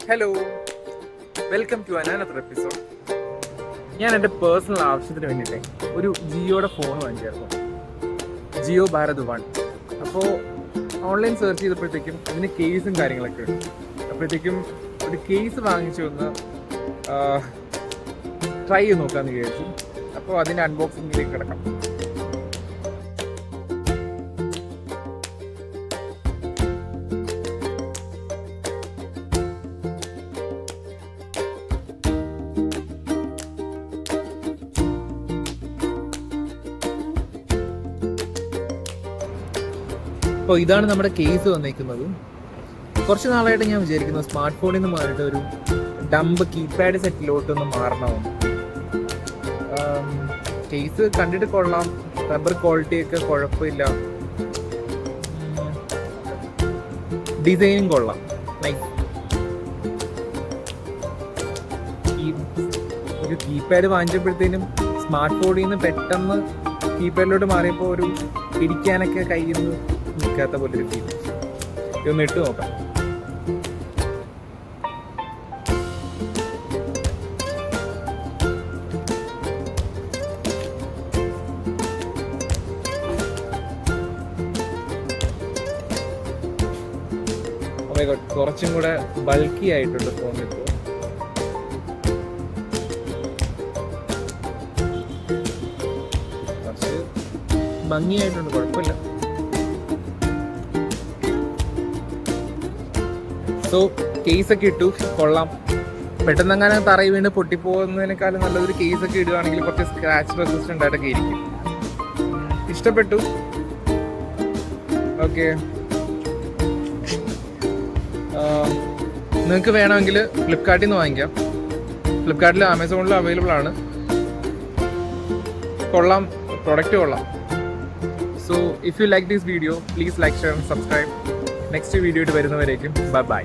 Hello, welcome to another episode. ഞാൻ എൻ്റെ personal ആവശ്യത്തിന് വേണ്ടിയിട്ട് ഒരു ജിയോയുടെ ഫോൺ വാങ്ങിച്ചായിരുന്നു, ജിയോ ഭാരത് 1. അപ്പോൾ ഓൺലൈൻ സെർച്ച് ചെയ്തപ്പോഴത്തേക്കും അതിന് കേസും കാര്യങ്ങളൊക്കെ ഉണ്ട്. അപ്പോഴത്തേക്കും ഒരു കേസ് വാങ്ങിച്ചു ഒന്ന് ട്രൈ ചെയ്ത് നോക്കാമെന്ന് വിചാരിച്ചു. അപ്പോൾ അതിൻ്റെ അൺബോക്സിങ്ങിലേക്ക് കിടക്കാം. അപ്പോൾ ഇതാണ് നമ്മുടെ കേസ് വന്നേക്കുന്നത്. കുറച്ച് നാളായിട്ട് ഞാൻ വിചാരിക്കുന്നു സ്മാർട്ട് ഫോണിൽ നിന്ന് മാറിയിട്ട് ഒരു ഡംബ് കീപാഡ് സെറ്റിലോട്ടൊന്ന് മാറണമെന്ന്. കേസ് കണ്ടിട്ട് കൊള്ളാം, റബ്ബർ ക്വാളിറ്റിയൊക്കെ കുഴപ്പമില്ല, ഡിസൈനും കൊള്ളാം, നൈസ്. ഒരു കീപാഡ് വാങ്ങിച്ചപ്പോഴത്തേനും സ്മാർട്ട് ഫോണിൽ നിന്ന് പെട്ടെന്ന് കീപാഡിലോട്ട് മാറിയപ്പോൾ ഒരു പിടിക്കാനൊക്കെ കയ്യിൽ നിന്ന് നിൽക്കാത്ത പോലെ ഒരു ഫീൽ. ഇതൊന്ന് ഇട്ട് നോക്കാം. കുറച്ചും കൂടെ ബൾക്കി ആയിട്ടുണ്ട് ഫോൺ ഇപ്പോൾ. കുറച്ച് ഭംഗിയായിട്ടുണ്ട്, കുഴപ്പമില്ല. സോ കേസൊക്കെ ഇട്ടു, കൊള്ളാം. പെട്ടെന്നങ്ങനെ തറയിൽ വീണ് പൊട്ടിപ്പോകുന്നതിനേക്കാളും നല്ലതൊരു കേസൊക്കെ ഇടുകയാണെങ്കിൽ കുറച്ച് സ്ക്രാച്ച് റെസിസ്റ്റൻ്റ് ആയിട്ടൊക്കെ ഇരിക്കും. ഇഷ്ടപ്പെട്ടു. ഓക്കെ, നിങ്ങൾക്ക് വേണമെങ്കിൽ ഫ്ലിപ്കാർട്ടിൽ നിന്ന് വാങ്ങിക്കാം. ഫ്ലിപ്കാർട്ടിലും ആമസോണിലും അവൈലബിൾ ആണ്. കൊള്ളാം, പ്രൊഡക്റ്റ് കൊള്ളാം. So if you like this video, please like, share and subscribe. Next video ആയിട്ട് വരുന്നവരേക്കും ബൈ ബൈ.